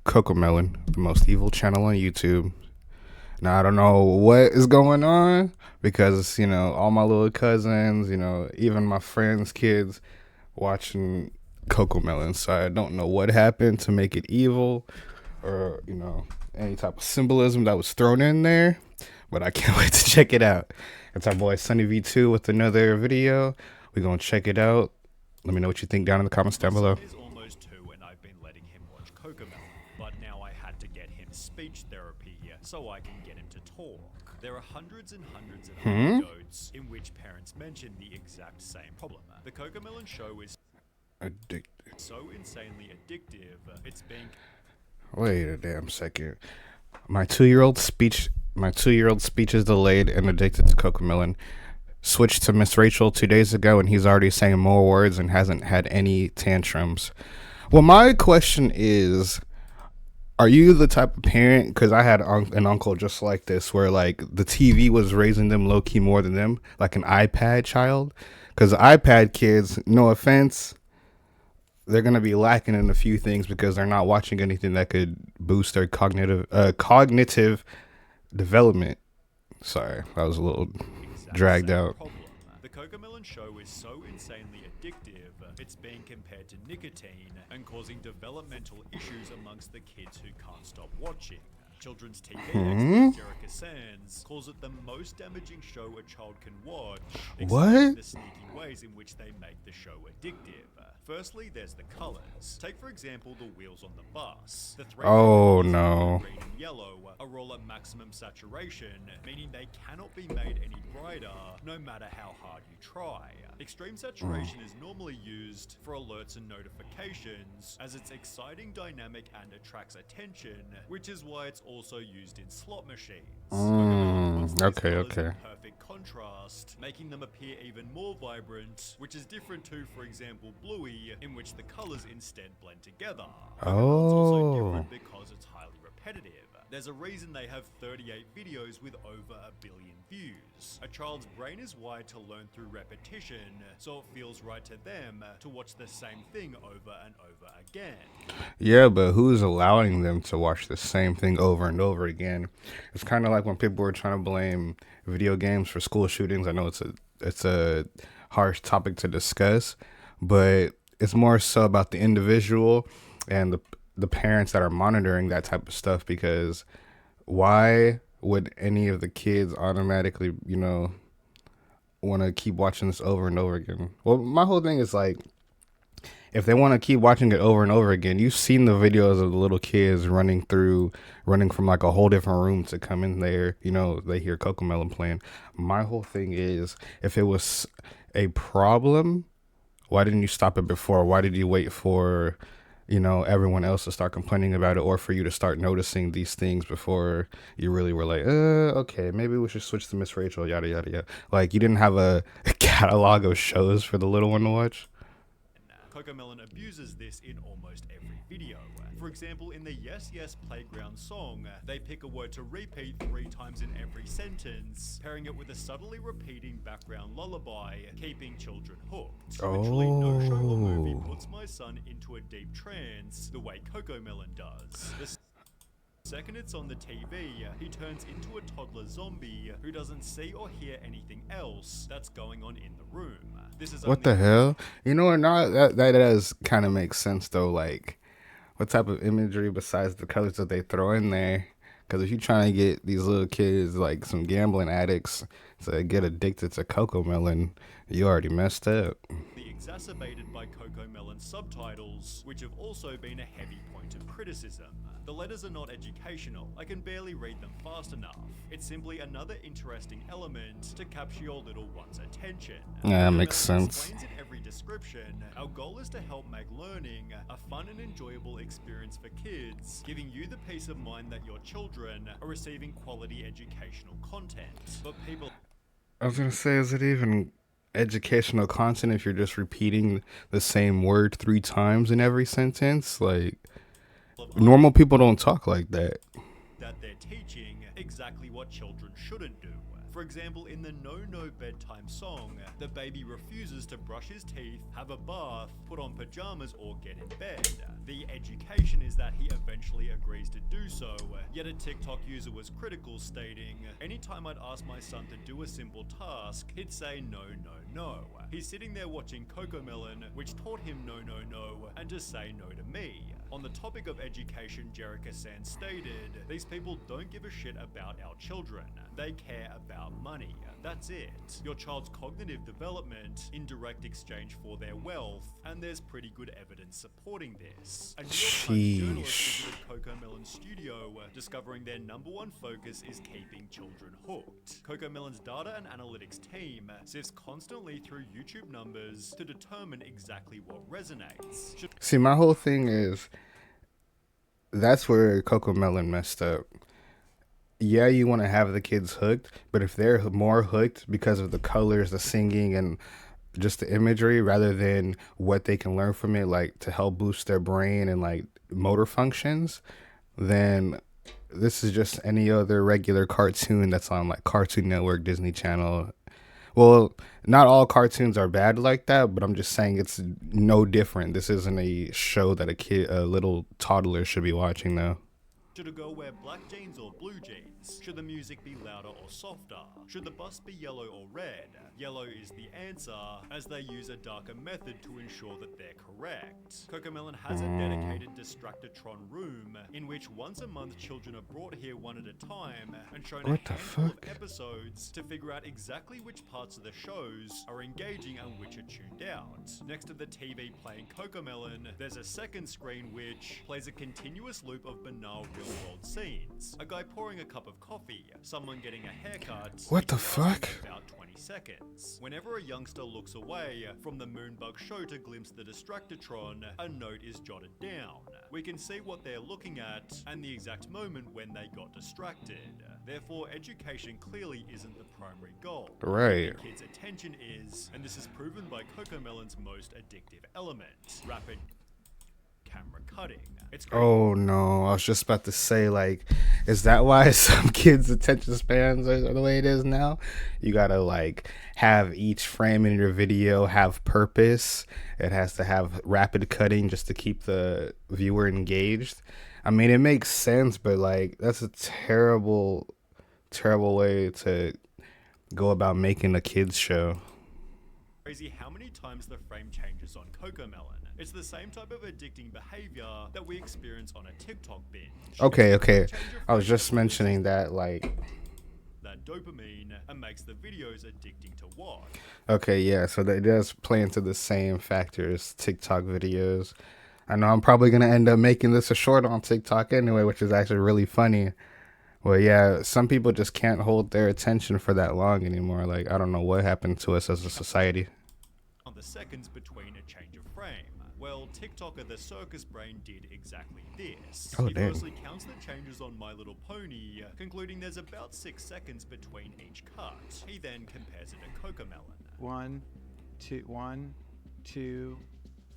Cocomelon, the most evil channel on YouTube. Now I don't know what is going on because all my little cousins, even my friends' kids watching Cocomelon. So I don't know what happened to make it evil, or any type of symbolism that was thrown in there. But I can't wait to check it out. It's our boy Sunnyv2 with another video. We're gonna check it out. Let me know what you think down in the comments down below. Is almost 2 and I've been letting him watch Cocomelon, but now I had to get him speech therapy here so I can get him to talk. There are hundreds and hundreds of anecdotes in which parents mention the exact same problem. The Cocomelon show is Addicted. so insanely addictive, it's being... Wait a damn second. My two-year-old speech is delayed and addicted to Cocomelon. Switched to Miss Rachel 2 days ago, and he's already saying more words and hasn't had any tantrums. Well, my question is, are you the type of parent? Because I had an uncle just like this, where like the TV was raising them low key more than them, like an iPad child. Because iPad kids, no offense, they're gonna be lacking in a few things because they're not watching anything that could boost their cognitive development. Sorry, that was a little dragged out. The Cocomelon show is so insanely addictive, it's being compared to nicotine and causing developmental issues amongst the kids who can't stop watching. Children's TV expert Jerica Sands calls it the most damaging show a child can watch, explaining the sneaky ways in which they make the show addictive. Firstly, there's the colors. Take, for example, the wheels on the bus. The three green and yellow are all at maximum saturation, meaning they cannot be made any brighter, no matter how hard you try. Extreme saturation is normally used for alerts and notifications, as it's exciting, dynamic, and attracts attention, which is why it's also used in slot machines. Okay. Perfect contrast, making them appear even more vibrant, which is different to, for example, Bluey, in which the colors instead blend together. It's also different because it's highly repetitive. There's a reason they have 38 videos with over 1 billion views. A child's brain is wired to learn through repetition, so it feels right to them to watch the same thing over and over again. Yeah, but who's allowing them to watch the same thing over and over again? It's kind of like when people were trying to blame video games for school shootings. I know it's a harsh topic to discuss, but it's more so about the individual and the parents that are monitoring that type of stuff, because why would any of the kids automatically, want to keep watching this over and over again? Well, my whole thing is like, if they want to keep watching it over and over again, you've seen the videos of the little kids running from like a whole different room to come in there. They hear Cocomelon playing. My whole thing is, if it was a problem, why didn't you stop it before? Why did you wait for everyone else to start complaining about it, or for you to start noticing these things before you really were like, okay, maybe we should switch to Miss Rachel, yada, yada, yada. Like, you didn't have a catalog of shows for the little one to watch? Cocomelon abuses this in almost every video. For example, in the Yes Yes Playground song, they pick a word to repeat 3 times in every sentence, pairing it with a subtly repeating background lullaby, keeping children hooked. Literally no show or movie puts my son into a deep trance the way Cocomelon does. The second it's on the TV, he turns into a toddler zombie who doesn't see or hear anything else that's going on in the room. This is what the hell? Or not, that does kind of make sense though. Like, what type of imagery besides the colors that they throw in there? Because if you're trying to get these little kids, like some gambling addicts, to get addicted to Cocomelon, you already messed up. Exacerbated by Cocomelon subtitles, which have also been a heavy point of criticism. The letters are not educational, I can barely read them fast enough. It's simply another interesting element to capture your little one's attention. Yeah, that makes sense. Explains in every description, our goal is to help make learning a fun and enjoyable experience for kids, giving you the peace of mind that your children are receiving quality educational content. But people... I was gonna say, is it even educational content if you're just repeating the same word 3 times in every sentence? Like, normal people don't talk like that. That they're teaching exactly what children shouldn't do. For example, in the No No Bedtime song, the baby refuses to brush his teeth, have a bath, put on pajamas, or get in bed. The education is that he eventually agrees to do so, yet a TikTok user was critical, stating, "Anytime I'd ask my son to do a simple task, he'd say no, no, no. He's sitting there watching Cocomelon, which taught him no, no, no, and to say no to me." On the topic of education, Jerica Sands stated, "These people don't give a shit about our children. They care about money. That's it. Your child's cognitive development in direct exchange for their wealth, and there's pretty good evidence supporting this." A New York Times journalist visited Cocomelon's studio, discovering their #1 focus is keeping children hooked. Cocomelon's data and analytics team sifts constantly through YouTube numbers to determine exactly what resonates. See, my whole thing is that's where Cocomelon messed up. Yeah, you want to have the kids hooked, but if they're more hooked because of the colors, the singing, and just the imagery rather than what they can learn from it, like to help boost their brain and like motor functions, then this is just any other regular cartoon that's on like Cartoon Network, Disney Channel. Well, not all cartoons are bad like that, but I'm just saying it's no different. This isn't a show that a little toddler should be watching though. Should a girl wear black jeans or blue jeans? Should the music be louder or softer? Should the bus be yellow or red? Yellow is the answer, as they use a darker method to ensure that they're correct. Cocomelon has a dedicated Distractotron room, in which once a month children are brought here one at a time and shown a handful of episodes to figure out exactly which parts of the shows are engaging and which are tuned out. Next to the TV playing Cocomelon, there's a second screen which plays a continuous loop of banal real-world scenes. A guy pouring a cup of coffee, someone getting a haircut. What the fuck? About 20 seconds. Whenever a youngster looks away from the Moonbug show to glimpse the Distractotron, a note is jotted down. We can see what they're looking at and the exact moment when they got distracted. Therefore, education clearly isn't the primary goal. Right. The kids' attention is, and this is proven by Cocomelon's most addictive element, rapid camera cutting. It's great. Oh no, I was just about to say, like, is that why some kids' attention spans are the way it is now? You gotta like have each frame in your video have purpose. It has to have rapid cutting just to keep the viewer engaged. I mean, it makes sense, but like that's a terrible way to go about making a kids show. Crazy how many times the frame changes on Cocomelon. It's the same type of addicting behavior that we experience on a TikTok binge. Okay. I was just mentioning that, like, that dopamine and makes the videos addicting to watch. Okay, yeah, so that does play into the same factors, TikTok videos. I know I'm probably going to end up making this a short on TikTok anyway, which is actually really funny. Well, yeah, some people just can't hold their attention for that long anymore. Like, I don't know what happened to us as a society. On the seconds between a change of frame. Well, TikToker the Circus Brain did exactly this. Oh, he damn. firstly counts the changes on My Little Pony, concluding there's about 6 seconds between each cut. He then compares it to Cocomelon. 1, 2, 1, 2,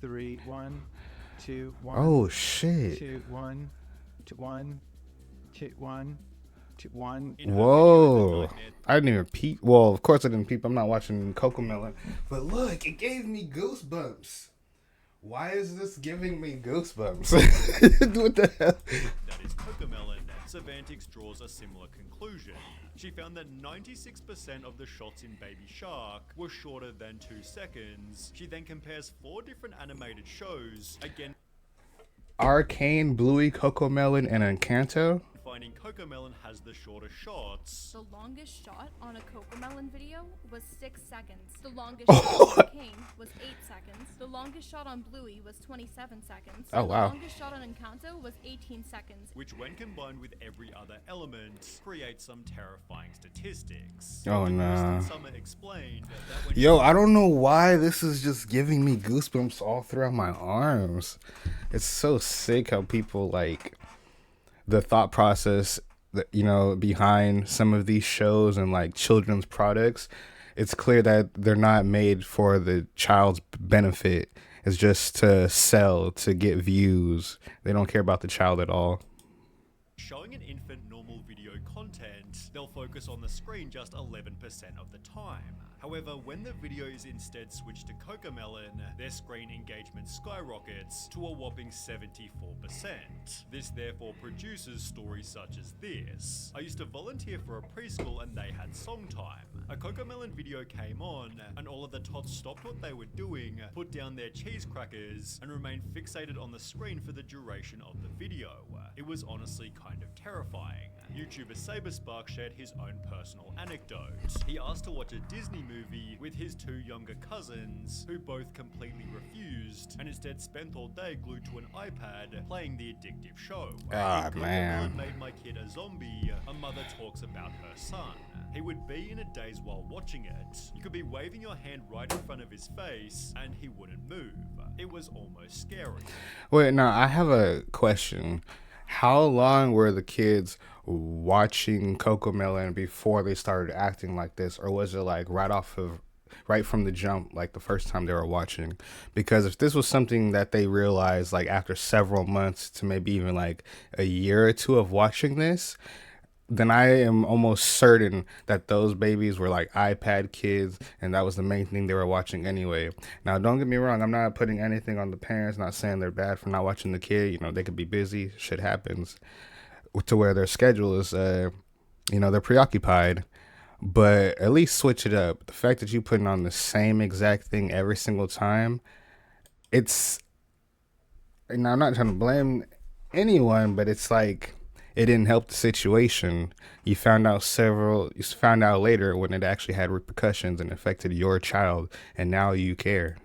3, 1, 2, 1. Oh, shit. 2, 1, 2, 1, 2, 1, 2, 1. In her Whoa. video, The Nightmare I didn't even peep. Well, of course I didn't peep. I'm not watching Cocomelon. But look, it gave me goosebumps. Why is this giving me goosebumps? What the hell? that is Cocomelon, Semantics draws a similar conclusion. She found that 96% of the shots in Baby Shark were shorter than 2 seconds. She then compares 4 different animated shows, again Arcane, Bluey, Cocomelon, and Encanto? finding Cocomelon has the shorter shots. The longest shot on a Cocomelon video was 6 seconds. The longest shot on King was 8 seconds. The longest shot on Bluey was 27 seconds. Oh, wow. The longest shot on Encanto was 18 seconds. Which, when combined with every other element, creates some terrifying statistics. Oh, Kristen nah. Summer explained that when Yo, I don't know why this is just giving me goosebumps all throughout my arms. It's so sick how people, like, the thought process that, you know, behind some of these shows and like children's products. It's clear that they're not made for the child's benefit. It's just to sell, to get views. They don't care about the child at all. Showing an infant normal video content, they'll focus on the screen just 11% of the time. However, when the video is instead switched to Cocomelon, their screen engagement skyrockets to a whopping 74%. This therefore produces stories such as this. I used to volunteer for a preschool and they had song time. A Cocomelon video came on and all of the tots stopped what they were doing, put down their cheese crackers, and remained fixated on the screen for the duration of the video. It was honestly kind of terrifying. YouTuber Saberspark shared his own personal anecdote. He asked to watch a Disney movie with his two younger cousins, who both completely refused, and instead spent all day glued to an iPad playing the addictive show. Ah, man. Cocomelon made my kid a zombie, a mother talks about her son. He would be in a daze while watching it. You could be waving your hand right in front of his face, and he wouldn't move. It was almost scary. Wait, now I have a question. How long were the kids watching Cocomelon before they started acting like this, or was it like right from the jump, like the first time they were watching? Because if this was something that they realized like after several months to maybe even like a year or two of watching this, then I am almost certain that those babies were like iPad kids, and that was the main thing they were watching anyway. Now, don't get me wrong, I'm not putting anything on the parents, not saying they're bad for not watching the kid. You know, they could be busy, shit happens, to where their schedule is, they're preoccupied. But at least switch it up. The fact that you putting on the same exact thing every single time, it's, and I'm not trying to blame anyone, but it's like, it didn't help the situation. You found out later when it actually had repercussions and affected your child, and now you care.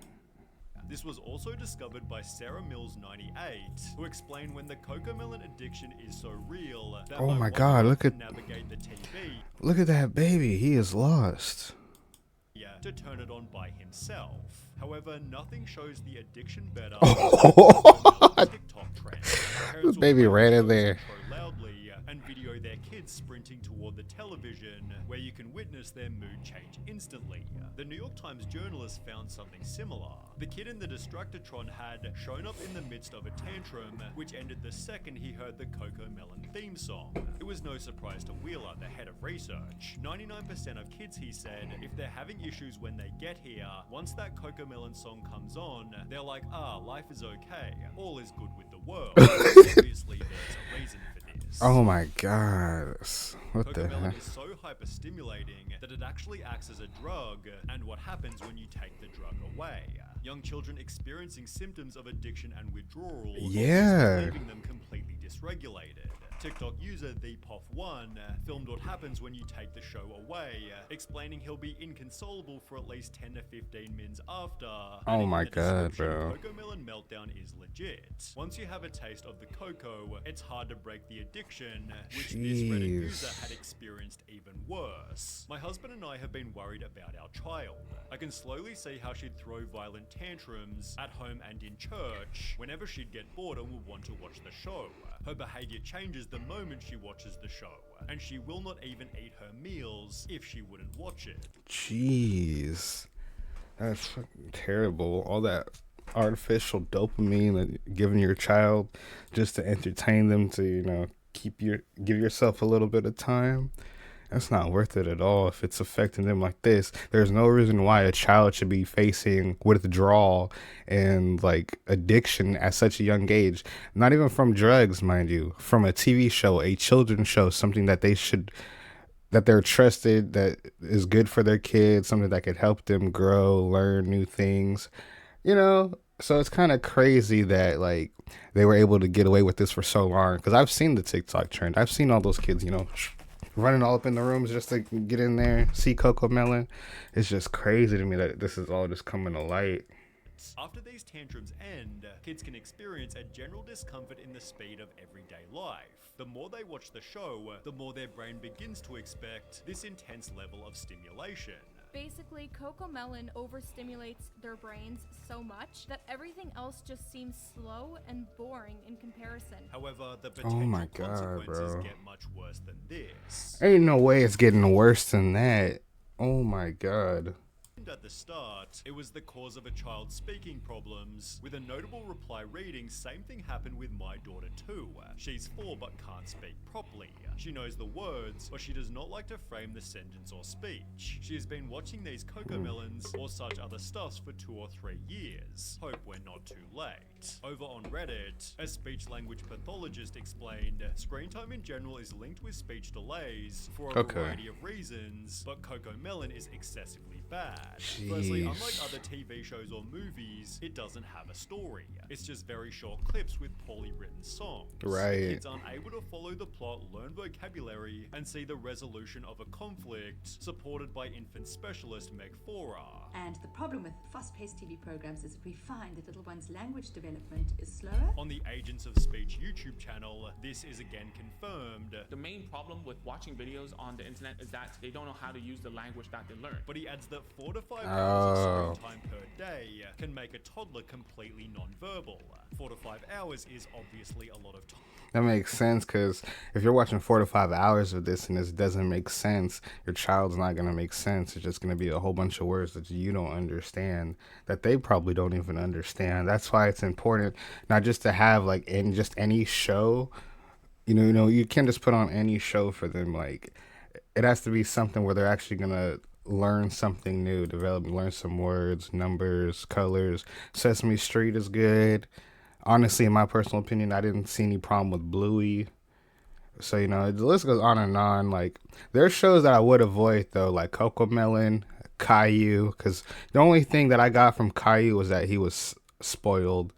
This was also discovered by Sarah Mills 98, who explained when the Cocomelon addiction is so real that Oh my one God, can navigate the TV. Look at that baby, he is lost. To turn it on by himself. However, nothing shows the addiction better than TikTok trend. The baby ran in there. Loudly and video their kids sprinting toward the television, where you can witness their mood change instantly. The New York Times journalist found something similar. The kid in the Distractotron had shown up in the midst of a tantrum, which ended the second he heard the Cocomelon theme song. It was no surprise to Wheeler, the head of research. 99% of kids, he said, if they're having issues when they get here, once that Cocomelon song comes on, they're like, life is okay, all is good with the world. Obviously, there's a reason for this. Oh my God. What the Cocomelon heck? is so hyperstimulating that it actually acts as a drug, and what happens when you take the drug away. Young children experiencing symptoms of addiction and withdrawal, Yeah. leaving them completely dysregulated. TikTok user ThePoff1 filmed what happens when you take the show away, explaining he'll be inconsolable for at least 10 to 15 minutes after. Oh my God, bro. Cocomelon meltdown is legit. Once you have a taste of the cocoa, it's hard to break the addiction, which this Reddit user had experienced even worse. My husband and I have been worried about our child. I can slowly see how she'd throw violent tantrums at home and in church whenever she'd get bored and would want to watch the show. Her behavior changes the moment she watches the show, and she will not even eat her meals if she wouldn't watch it. Jeez. That's fucking terrible. All that artificial dopamine that you're giving your child just to entertain them, to, give yourself a little bit of time. That's not worth it at all if it's affecting them like this. There's no reason why a child should be facing withdrawal and like addiction at such a young age. Not even from drugs, mind you, from a TV show, a children's show, something that they're trusted, that is good for their kids, something that could help them grow, learn new things, So it's kind of crazy that like they were able to get away with this for so long. Because I've seen the TikTok trend. I've seen all those kids, running all up in the rooms just to get in there, see Cocomelon. It's just crazy to me that this is all just coming to light. After these tantrums end, kids can experience a general discomfort in the speed of everyday life. The more they watch the show, the more their brain begins to expect this intense level of stimulation. Basically, Cocomelon overstimulates their brains so much that everything else just seems slow and boring in comparison. However, the potential my God, consequences bro. get much worse than this. Ain't no way it's getting worse than that. Oh my God. At the start, it was the cause of a child's speaking problems, with a notable reply reading, "Same thing happened with my daughter too. She's 4 but can't speak properly. She knows the words, but she does not like to frame the sentence or speech. She has been watching these Cocomelons or such other stuffs for 2 or 3 years. Hope we're not too late. Over on Reddit, a speech-language pathologist explained, screen time in general is linked with speech delays for a variety of reasons, but Cocomelon is excessively bad. Firstly, unlike other TV shows or movies, it doesn't have a story. It's just very short clips with poorly written songs. Kids aren't able to follow the plot, learn vocabulary, and see the resolution of a conflict, supported by infant specialist Meg Fora. And the problem with fast-paced TV programs is we find that little one's language development is slower. On the Agents of Speech YouTube channel, this is again confirmed. The main problem with watching videos on the internet is that they don't know how to use the language that they learn. But he adds that 4 to 5 hours of screen time per day can make a toddler completely non-verbal. 4 to 5 hours is obviously a lot of time. That makes sense, because if you're watching 4 to 5 hours of this and this doesn't make sense, your child's not going to make sense. It's just going to be a whole bunch of words that you don't understand, that they probably don't even understand. That's why it's important not just to have like in just any show, you know, you can't just put on any show for them. Like, it has to be something where they're actually going to learn something new, learn some words, numbers, colors. Sesame Street is good. Honestly, in my personal opinion, I didn't see any problem with Bluey. So, you know, the list goes on and on. Like, there's shows that I would avoid, though, like Cocomelon, Caillou, because the only thing that I got from Caillou was that he was spoiled.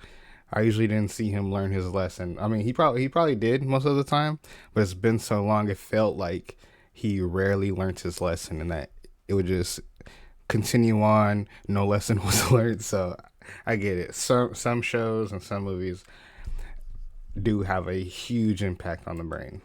I usually didn't see him learn his lesson. I mean, he probably did most of the time, but it's been so long, it felt like he rarely learned his lesson, and that it would just continue on. No lesson was learned, so I get it. Some shows and some movies do have a huge impact on the brain.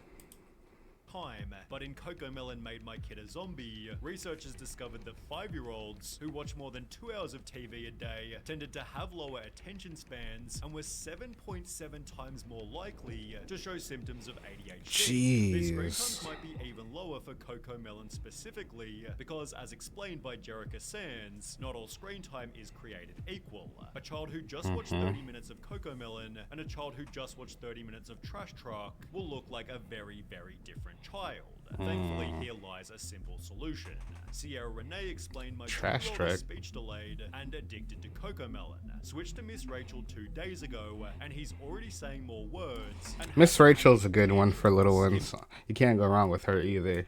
But in Cocomelon Made My Kid a Zombie, researchers discovered that 5-year-olds who watch more than 2 hours of TV a day tended to have lower attention spans and were 7.7 times more likely to show symptoms of ADHD. These screen times might be even lower for Cocomelon specifically, because as explained by Jerica Sands, not all screen time is created equal. A child who just watched 30 minutes of Cocomelon and a child who just watched 30 minutes of Trash Truck will look like a very, very different child. Thankfully, here lies a simple solution. Sierra Renee explained my Trash 2-year-old is speech delayed and addicted to Cocomelon. Switched to Miss Rachel 2 days ago, and he's already saying more words. Miss Rachel's a good one for little ones. You can't go wrong with her either.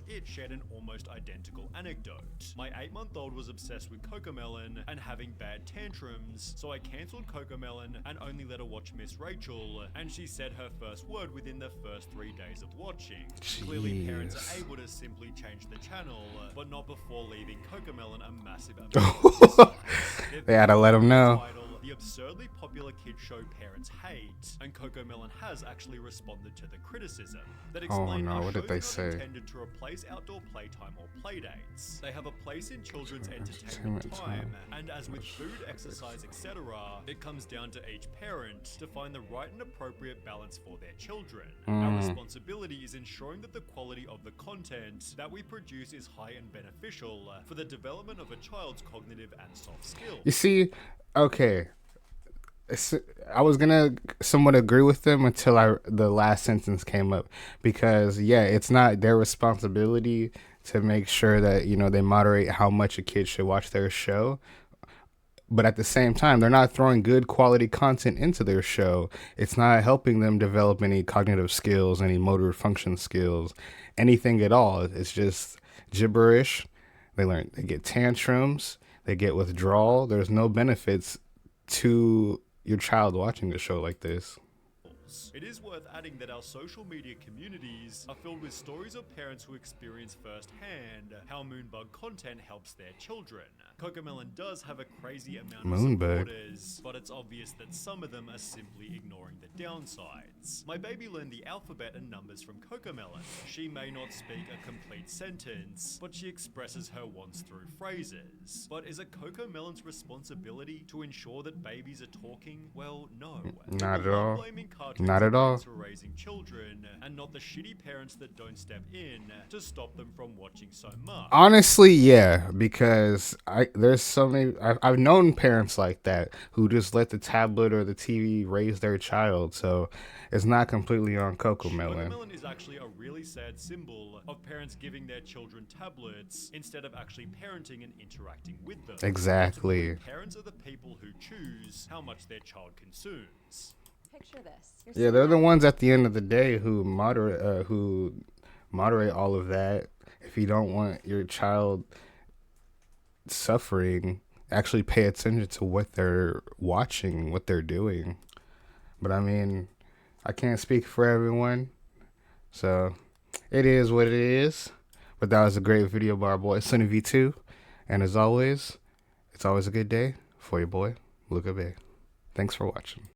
It shared an almost identical anecdote. My 8-month-old was obsessed with Cocomelon and having bad tantrums, so I cancelled Cocomelon and only let her watch Miss Rachel, and she said her first word within the first 3 days of watching. Clearly, parents are able to simply change the channel, but not before leaving Cocomelon a massive amount of dislikes. They had to let them know. The absurdly popular kids show parents hate, and Cocomelon has actually responded to the criticism that explained how what did they shows are not say? intended to replace outdoor playtime or playdates. They have a place in children's entertainment time, and as with food, exercise, etc., it comes down to each parent to find the right and appropriate balance for their children. Our responsibility is ensuring that the quality of the content that we produce is high and beneficial for the development of a child's cognitive and soft skills. You see, okay, I was gonna somewhat agree with them until the last sentence came up, because yeah, it's not their responsibility to make sure that, you know, they moderate how much a kid should watch their show, but at the same time, they're not throwing good quality content into their show. It's not helping them develop any cognitive skills, any motor function skills, anything at all. It's just gibberish. They get tantrums, they get withdrawal. There's no benefits to your child watching a show like this. It is worth adding that our social media communities are filled with stories of parents who experience firsthand how Moonbug content helps their children. Cocomelon does have a crazy amount of supporters, but it's obvious that some of them are simply ignoring the downsides. My baby learned the alphabet and numbers from Cocomelon. She may not speak a complete sentence, but she expresses her wants through phrases. But is it Cocomelon's responsibility to ensure that babies are talking? Well, no. Not at all. Not Not at all. For raising children, and not the shitty parents that don't step in to stop them from watching so much. Honestly, yeah, because I there's so many. I've known parents like that who just let the tablet or the TV raise their child. So it's not completely on Cocomelon. Cocomelon is actually a really sad symbol of parents giving their children tablets instead of actually parenting and interacting with them. Exactly. Ultimately, parents are the people who choose how much their child consumes. Picture this. Yeah, they're the ones at the end of the day who moderate all of that. If you don't want your child suffering, actually pay attention to what they're watching, what they're doing. But I mean, I can't speak for everyone, so it is what it is. But that was a great video by our boy Sunnyv2, and as always, it's always a good day for your boy Luca Bay. Thanks for watching.